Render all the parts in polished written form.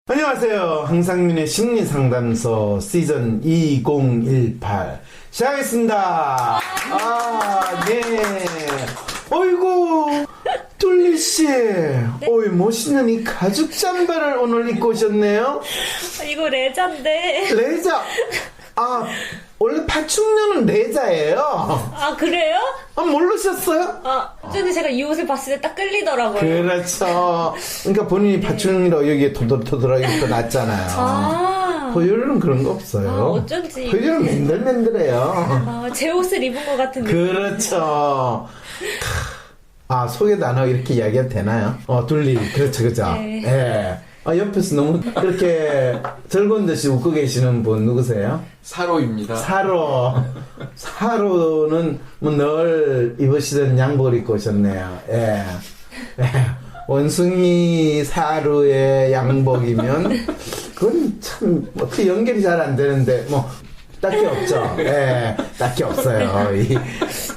안녕하세요. 황상민의 심리상담소 시즌 2018 시작하겠습니다. 네. 어이구, 뚫리씨. 어이, 멋있는 이 가죽 잠바를 오늘 입고 오셨네요. 이거 레자인데. 레자. 원래 파충류는 레자예요. 그래요? 모르셨어요? 어쩐지 제가 이 옷을 봤을 때 딱 끌리더라고요. 그렇죠. 그러니까 본인이 파충류로 여기에 토돌토돌하게 입고 났잖아요. 호율은 그런 거 없어요. 어쩐지. 호율은 맨들맨들해요. 제 옷을 입은 것 같은 느낌. 그렇죠. 소개도 안 하고 이렇게 이야기해도 되나요? 둘리. 그렇죠, 그죠? 네. 예. 옆에서 너무 그렇게 즐거운 듯이 웃고 계시는 분 누구세요? 사로입니다. 사로는 뭐 늘 입으시던 양복을 입고 오셨네요. 예. 원숭이 사루의 양복이면 그건 참 어떻게 연결이 잘 안 되는데 뭐 딱히 없죠. 예, 딱히 없어요.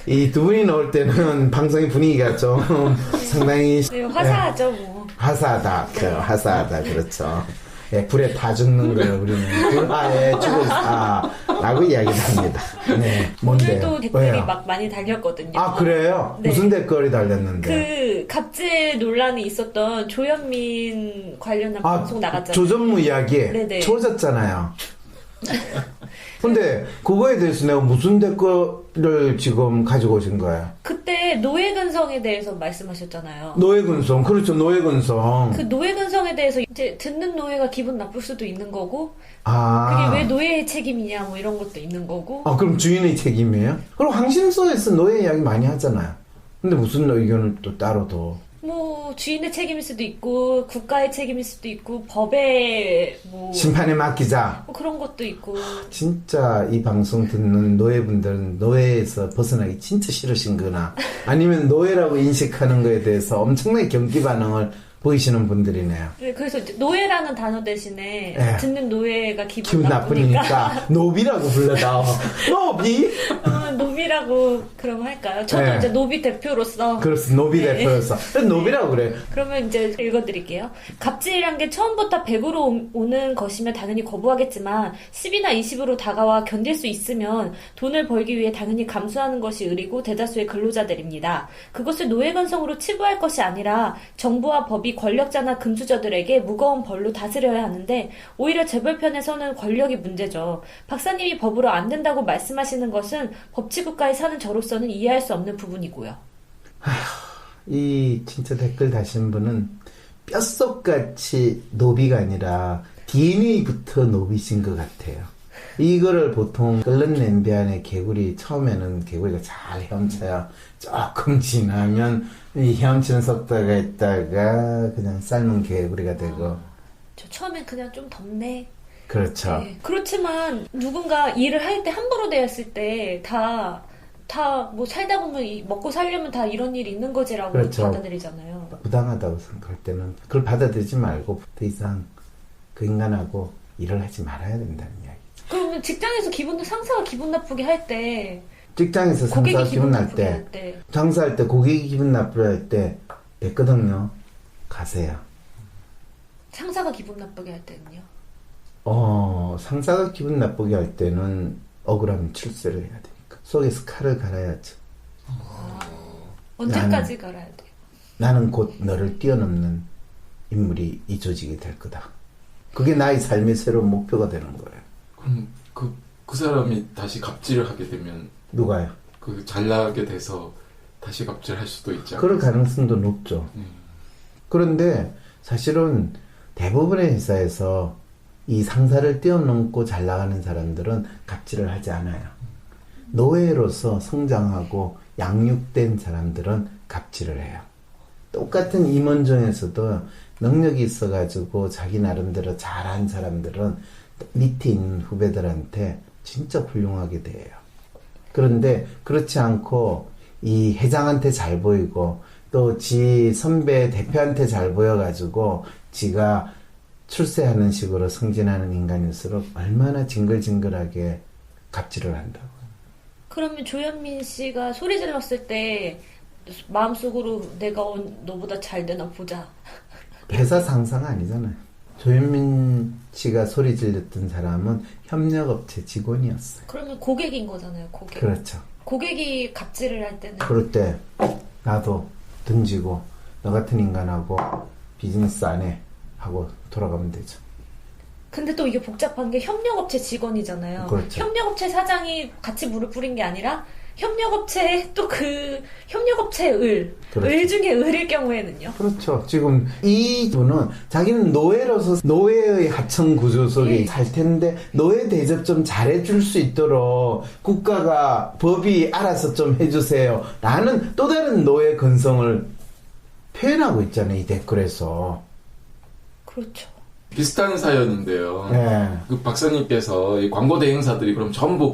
이 두 분이 나올 때는 방송의 분위기가 좀 상당히 화사하죠, 뭐. 화사하다, 화사하다, 그렇죠. 예, 불에 다 죽는 거예요, 우리는. 불화에 죽을 라고 이야기를 합니다. 네, 뭔데요? 오늘도 댓글이 왜요? 막 많이 달렸거든요. 그래요? 네. 무슨 댓글이 달렸는데? 갑질 논란이 있었던 조현민 관련한 방송 나갔잖아요. 조전무 이야기. 네네. 조졌잖아요. 근데 그거에 대해서 내가 무슨 댓글을 지금 가지고 오신 거예요? 그때 노예근성에 대해서 말씀하셨잖아요. 노예근성, 그렇죠, 노예근성. 그 노예근성에 대해서 이제 듣는 노예가 기분 나쁠 수도 있는 거고, 아. 그게 왜 노예의 책임이냐, 뭐 이런 것도 있는 거고. 그럼 주인의 책임이에요? 그럼 황신소에서 노예 이야기 많이 하잖아요. 근데 무슨 의견을 또 따로 더. 뭐 주인의 책임일 수도 있고 국가의 책임일 수도 있고 법의 뭐 심판에 맡기자. 뭐 그런 것도 있고. 진짜 이 방송 듣는 노예분들은 노예에서 벗어나기 진짜 싫으신거나 아니면 노예라고 인식하는 거에 대해서 엄청나게 경기 반응을 보이시는 분들이네요. 네, 그래서 이제 노예라는 단어 대신에 네. 듣는 노예가 기분 나쁘니까 노비라고 불러다. 노비? 노비라고 그러면 할까요? 저도 네. 이제 노비 대표로서. 그렇습니다. 노비 네. 대표로서. 노비라고 그래. 그러면 이제 읽어드릴게요. 갑질이란 게 처음부터 100으로 오는 것이면 당연히 거부하겠지만 10이나 20으로 다가와 견딜 수 있으면 돈을 벌기 위해 당연히 감수하는 것이 의리고 대다수의 근로자들입니다. 그것을 노예근성으로 치부할 것이 아니라 정부와 법이 권력자나 금수저들에게 무거운 벌로 다스려야 하는데 오히려 재벌편에 서는 권력이 문제죠. 박사님이 법으로 안 된다고 말씀하시는 것은 법치국가에 사는 저로서는 이해할 수 없는 부분이고요. 이 진짜 댓글 다신 분은 뼛속같이 노비가 아니라 DNA부터 노비신 것 같아요. 이거를 보통 끓는 냄비 안에 개구리, 처음에는 개구리가 잘 헤엄쳐요. 조금 지나면 이 헤엄치는 속도가 있다가 그냥 삶은 개구리가 되고. 저 처음엔 그냥 좀 덥네. 그렇죠. 네. 그렇지만 누군가 일을 할 때 함부로 대했을 때 다 뭐 살다 보면 먹고 살려면 다 이런 일이 있는 거지라고 그렇죠. 받아들이잖아요. 부당하다고 생각할 때는 그걸 받아들이지 말고 더 이상 그 인간하고 일을 하지 말아야 된다는 이야기. 그러면 직장에서 상사가 기분 나쁘게 할 때, 직장에서 상사가 고객이 기분 날 나쁘게 때, 할 때, 장사할 때 고객이 기분 나쁘게 할 때 됐거든요. 가세요. 상사가 기분 나쁘게 할 때는요? 상사가 기분 나쁘게 할 때는 억울하면 출세를 해야 되니까. 속에서 칼을 갈아야죠. 언제까지 갈아야 돼? 나는 곧 너를 뛰어넘는 인물이 이 조직이 될 거다. 그게 나의 삶의 새로운 목표가 되는 거예요. 그럼 그 사람이 다시 갑질을 하게 되면 누가요? 잘나게 돼서 다시 갑질할 수도 있지 않나요? 그럴 가능성도 높죠. 그런데 사실은 대부분의 회사에서 이 상사를 뛰어넘고 잘 나가는 사람들은 갑질을 하지 않아요. 노예로서 성장하고 양육된 사람들은 갑질을 해요. 똑같은 임원중에서도 능력이 있어가지고 자기 나름대로 잘한 사람들은 밑에 있는 후배들한테 진짜 훌륭하게 대해요. 그런데 그렇지 않고 이 회장한테 잘 보이고 또 지 선배 대표한테 잘 보여가지고 지가 출세하는 식으로 승진하는 인간일수록 얼마나 징글징글하게 갑질을 한다고. 그러면 조현민 씨가 소리 질렀을 때 마음속으로 내가 너보다 잘 되나 보자. 회사 상사가 아니잖아요. 조현민 씨가 소리 질렀던 사람은 협력업체 직원이었어요. 그러면 고객인 거잖아요, 고객. 그렇죠. 고객이 갑질을 할 때는 그럴 때 나도 던지고 너 같은 인간하고 비즈니스 안 해 하고 돌아가면 되죠. 근데 또 이게 복잡한 게 협력업체 직원이잖아요. 그렇죠. 협력업체 사장이 같이 물을 뿌린 게 아니라 협력업체 또 그 협력업체의 을 그렇죠. 중에 을일 경우에는요. 그렇죠. 지금 이 분은 자기는 노예로서 노예의 하청 구조 속에 살 텐데 노예 대접 좀 잘해줄 수 있도록 국가가 법이 알아서 좀 해주세요 라는 또 다른 노예 근성을 표현하고 있잖아요. 이 댓글에서. 그렇죠. 비슷한 사연인데요. 네. 그 박사님께서 이 광고 대행사들이 그럼 전부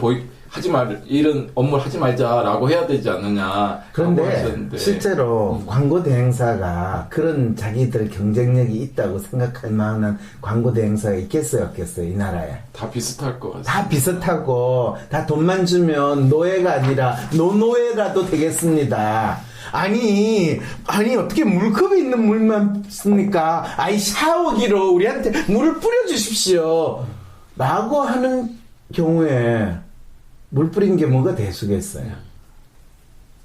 이런 업무를 하지 말자라고 해야 되지 않느냐. 그런데 실제로 광고 대행사가 그런 자기들 경쟁력이 있다고 생각할 만한 광고 대행사가 있겠어요, 없겠어요, 이 나라에? 다 비슷할 것 같아요. 다 비슷하고 다 돈만 주면 노예가 아니라 노노예라도 되겠습니다. 아니 어떻게 물컵에 있는 물만 씁니까? 아이 샤워기로 우리한테 물을 뿌려주십시오 라고 하는 경우에 물 뿌린 게 뭐가 대수겠어요.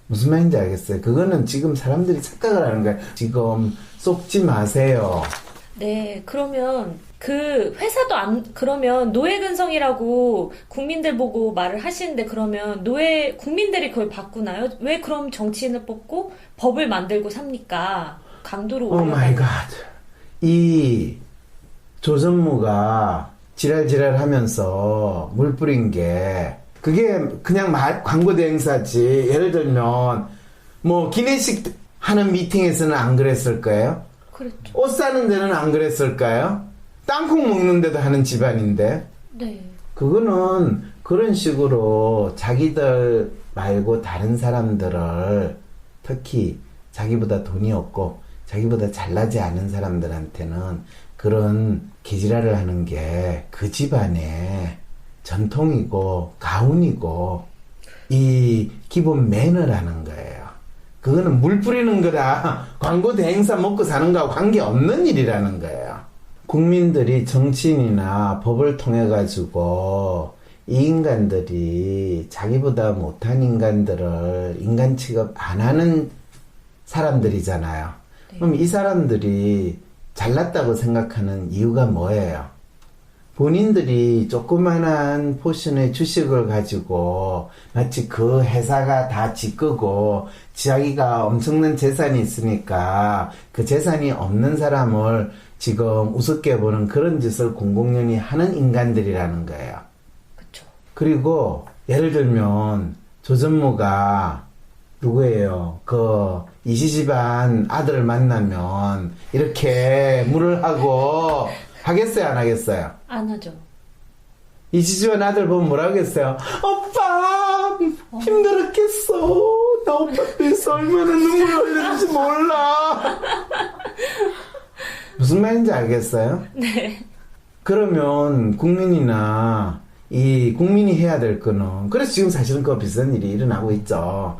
무슨 말인지 알겠어요. 그거는 지금 사람들이 착각을 하는 거예요. 지금 쏙지 마세요. 네, 그러면 그 회사도 그러면 노예 근성이라고 국민들 보고 말을 하시는데 그러면 국민들이 그걸 바꾸나요? 왜 그럼 정치인을 뽑고 법을 만들고 삽니까? 강도로 오 마이 갓. 이 조전무가 지랄지랄 하면서 물 뿌린 게 그게 그냥 광고 대행사지. 예를 들면 뭐 기내식 하는 미팅에서는 안 그랬을 거예요? 그렇죠. 옷 사는 데는 안 그랬을까요? 땅콩 먹는 데도 하는 집안인데. 네. 그거는 그런 식으로 자기들 말고 다른 사람들을 특히 자기보다 돈이 없고 자기보다 잘나지 않은 사람들한테는 그런 개지랄을 하는 게 그 집안의 전통이고 가훈이고 이 기본 매너라는 거예요. 그거는 물 뿌리는 거다. 광고 대행사 먹고 사는 거하고 관계없는 일이라는 거예요. 국민들이 정치인이나 법을 통해 가지고 이 인간들이 자기보다 못한 인간들을 인간 취급 안 하는 사람들이잖아요. 네. 그럼 이 사람들이 잘났다고 생각하는 이유가 뭐예요? 본인들이 조그만한 포션의 주식을 가지고 마치 그 회사가 다 지 거고 자기가 엄청난 재산이 있으니까 그 재산이 없는 사람을 지금 우습게 보는 그런 짓을 공공연히 하는 인간들이라는 거예요. 그렇죠. 그리고 예를 들면 조전무가 누구예요? 그 이시집안 아들을 만나면 이렇게 물을 하고 하겠어요, 안 하겠어요? 안 하죠. 이시집안 아들 보면 뭐라 하겠어요? 오빠 힘들었겠어. 나 오빠 위해서 얼마나 눈물 흘렸는지 몰라. 무슨 말인지 알겠어요? 네. 그러면 국민이나 이 국민이 해야 될 거는 그래서 지금 사실은 그 비슷한 일이 일어나고 있죠.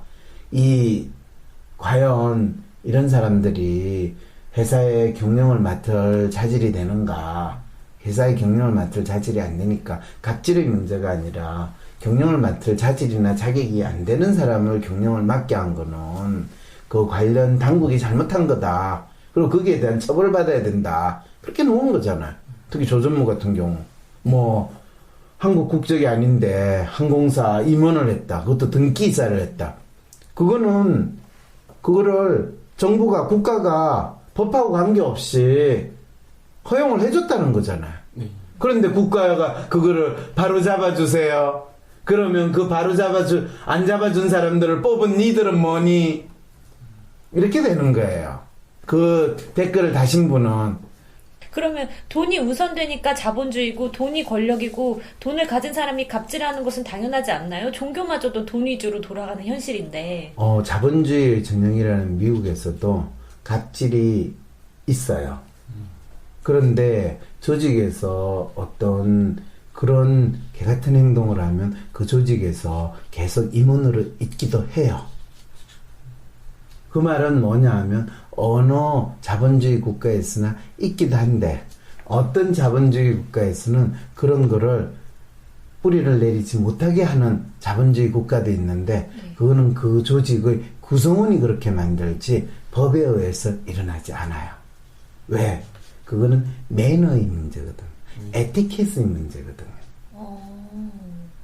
과연 이런 사람들이 회사의 경영을 맡을 자질이 되는가? 회사의 경영을 맡을 자질이 안 되니까 갑질의 문제가 아니라 경영을 맡을 자질이나 자격이 안 되는 사람을 경영을 맡게 한 거는 그 관련 당국이 잘못한 거다. 그리고 거기에 대한 처벌을 받아야 된다. 그렇게 놓은 거잖아요. 특히 조전무 같은 경우. 뭐 한국 국적이 아닌데 항공사 임원을 했다. 그것도 등기이사를 했다. 그거를 정부가 국가가 법하고 관계없이 허용을 해줬다는 거잖아요. 네. 그런데 국가가 그거를 바로 잡아주세요. 그러면 그 바로 안 잡아준 사람들을 뽑은 니들은 뭐니? 이렇게 되는 거예요. 그 댓글을 다신 분은. 그러면 돈이 우선되니까 자본주의고 돈이 권력이고 돈을 가진 사람이 갑질하는 것은 당연하지 않나요? 종교마저도 돈 위주로 돌아가는 현실인데. 자본주의의 전형이라는 미국에서도 갑질이 있어요. 그런데 조직에서 어떤 그런 개 같은 행동을 하면 그 조직에서 계속 임원으로 있기도 해요. 그 말은 뭐냐 하면 어느 자본주의 국가에서나 있기도 한데 어떤 자본주의 국가에서는 그런 거를 뿌리를 내리지 못하게 하는 자본주의 국가도 있는데 그거는 그 조직의 구성원이 그렇게 만들지 법에 의해서 일어나지 않아요. 왜? 그거는 매너의 문제거든. 에티켓의 문제거든.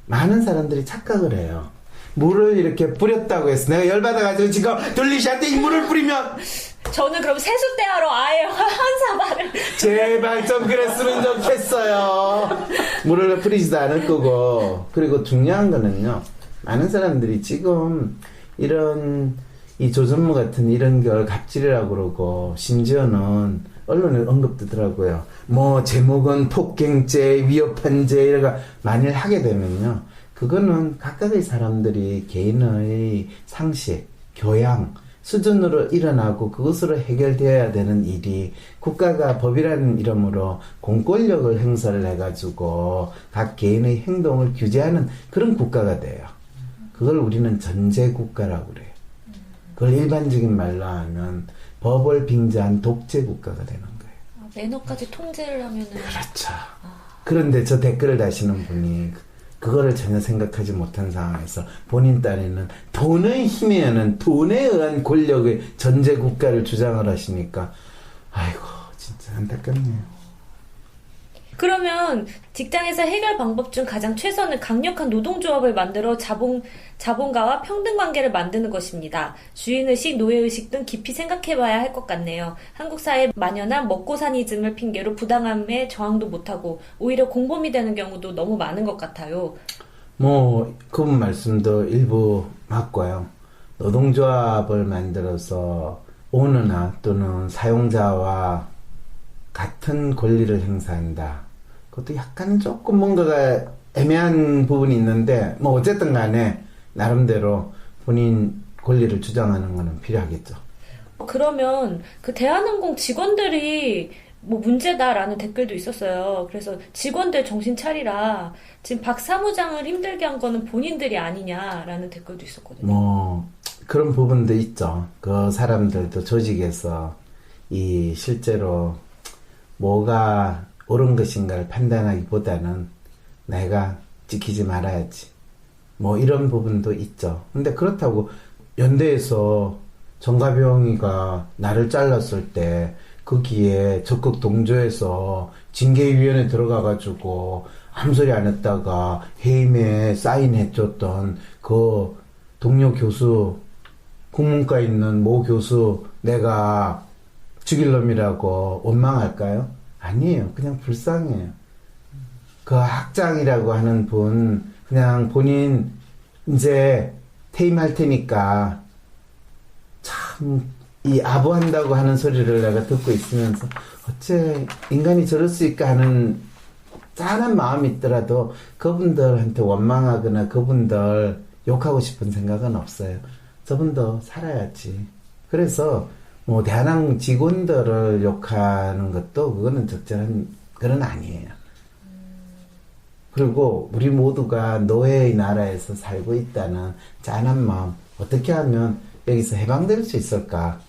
많은 사람들이 착각을 해요. 물을 이렇게 뿌렸다고 해서 내가 열받아가지고 지금 둘리씨한테 이 물을 뿌리면 저는 그럼 세숫대야로 아예 한 사발을 제발 좀 그랬으면 좋겠어요. 물을 뿌리지도 않을 거고. 그리고 중요한 거는요, 많은 사람들이 지금 이런 이 조선무 같은 이런 걸 갑질이라고 그러고 심지어는 언론에 언급되더라고요. 뭐 제목은 폭행죄, 위협한 죄 이래가 만일 하게 되면요, 그거는 각각의 사람들이 개인의 상식, 교양 수준으로 일어나고 그것으로 해결되어야 되는 일이 국가가 법이라는 이름으로 공권력을 행사를 해가지고 각 개인의 행동을 규제하는 그런 국가가 돼요. 그걸 우리는 전제국가라고 그래요. 그걸 일반적인 말로 하면 법을 빙자한 독재 국가가 되는 거예요. 매너까지 통제를 하면은. 그렇죠. 그런데 저 댓글을 다시는 분이 그거를 전혀 생각하지 못한 상황에서 본인 딴에는 돈의 힘에 의한 돈에 의한 권력의 전제 국가를 주장을 하시니까 아이고 진짜 안타깝네요. 그러면 직장에서 해결 방법 중 가장 최선은 강력한 노동조합을 만들어 자본가와 평등 관계를 만드는 것입니다. 주인의식, 노예의식 등 깊이 생각해봐야 할 것 같네요. 한국 사회에 만연한 먹고사니즘을 핑계로 부당함에 저항도 못하고 오히려 공범이 되는 경우도 너무 많은 것 같아요. 뭐 그분 말씀도 일부 맞고요. 노동조합을 만들어서 오너나 또는 사용자와 같은 권리를 행사한다. 그것도 약간 조금 뭔가가 애매한 부분이 있는데 뭐 어쨌든 간에 나름대로 본인 권리를 주장하는 거는 필요하겠죠. 그러면 그 대한항공 직원들이 뭐 문제다라는 댓글도 있었어요. 그래서 직원들 정신 차리라. 지금 박 사무장을 힘들게 한 거는 본인들이 아니냐라는 댓글도 있었거든요. 뭐 그런 부분도 있죠. 그 사람들도 조직에서 이 실제로 뭐가 옳은 것인가를 판단하기보다는 내가 지키지 말아야지. 뭐 이런 부분도 있죠. 근데 그렇다고 연대에서 정가병이가 나를 잘랐을 때 거기에 적극 동조해서 징계위원회 들어가가지고 아무 소리 안 했다가 해임에 사인해줬던 그 동료 교수, 국문과 있는 모 교수 내가 죽일 놈이라고 원망할까요? 아니에요. 그냥 불쌍해요. 그 학장이라고 하는 분 그냥 본인 이제 퇴임할 테니까 참 이 아부한다고 하는 소리를 내가 듣고 있으면서 어째 인간이 저럴 수 있까 하는 짠한 마음이 있더라도 그분들한테 원망하거나 그분들 욕하고 싶은 생각은 없어요. 저분도 살아야지. 그래서 뭐 대한항공 직원들을 욕하는 것도 그거는 적절한 그건 아니에요. 그리고 우리 모두가 노예의 나라에서 살고 있다는 짠한 마음 어떻게 하면 여기서 해방될 수 있을까?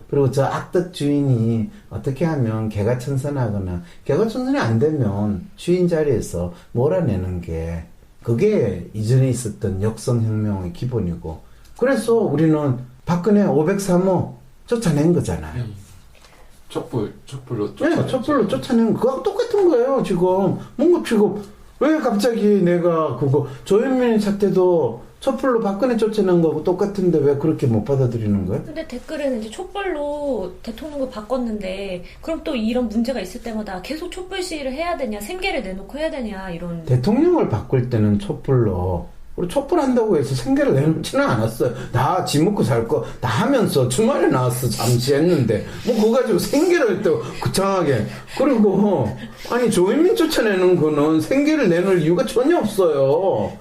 그리고 저 악덕 주인이 어떻게 하면 개가천선하거나 개가천선이 안 되면 주인 자리에서 몰아내는 게 그게 이전에 있었던 역성혁명의 기본이고 그래서 우리는 박근혜 503호 쫓아낸 거잖아요. 촛불로 네, 촛불로 쫓아낸 거. 그거 똑같은 거예요, 지금. 뭔가 지금, 왜 갑자기 내가 그거, 조현민 사태도 촛불로 박근혜 쫓아낸 거하고 똑같은데 왜 그렇게 못 받아들이는 거예요? 근데 댓글에는 이제 촛불로 대통령을 바꿨는데 그럼 또 이런 문제가 있을 때마다 계속 촛불 시위를 해야 되냐, 생계를 내놓고 해야 되냐 이런. 대통령을 바꿀 때는 촛불로 우리 촛불 한다고 해서 생계를 내놓지는 않았어요. 다 집 먹고 살 거 다 하면서 주말에 나와서 잠시 했는데 뭐 그거 가지고 생계를 또 구창하게. 그리고 아니 조현민 쫓아내는 거는 생계를 내놓을 이유가 전혀 없어요.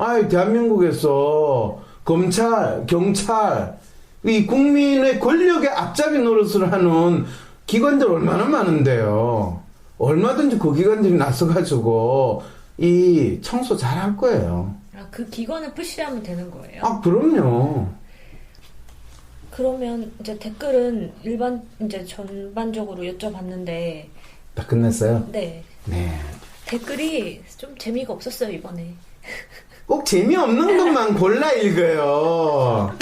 아이 대한민국에서 검찰, 경찰 이 국민의 권력의 앞잡이 노릇을 하는 기관들 얼마나 많은데요. 얼마든지 그 기관들이 나서가지고 이 청소 잘할 거예요. 그 기관을 푸시하면 되는 거예요? 아, 그럼요. 그러면 이제 댓글은 이제 전반적으로 여쭤봤는데 다 끝냈어요? 네. 네. 댓글이 좀 재미가 없었어요, 이번에. 꼭 재미없는 것만 골라 읽어요.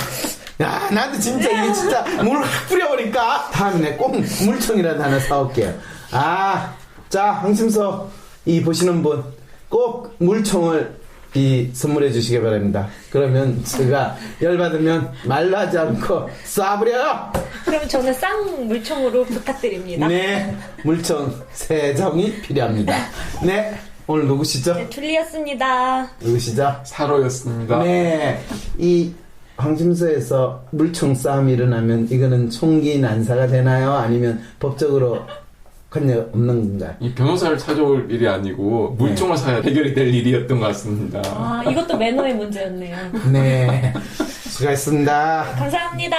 야, 나도 진짜 이게 진짜 물 확 뿌려버릴까? 다음에 꼭 물총이라도 하나 사올게요. 자, 황심서 이 보시는 분 꼭 물총을 선물해 주시기 바랍니다. 그러면 제가 열받으면 말로 하지 않고 쏴버려요. 그럼 저는 쌍물총으로 부탁드립니다. 네, 물총 3정이 필요합니다. 네, 오늘 누구시죠? 네, 둘리였습니다. 누구시죠? 사로였습니다. 네, 이 황심서에서 물총 싸움이 일어나면 이거는 총기 난사가 되나요? 아니면 법적으로 관여 없는 건가요? 이 변호사를 찾아올 일이 아니고 물총을 사야 해결이 될 일이었던 것 같습니다. 이것도 매너의 문제였네요. 네, 수고하셨습니다. 감사합니다.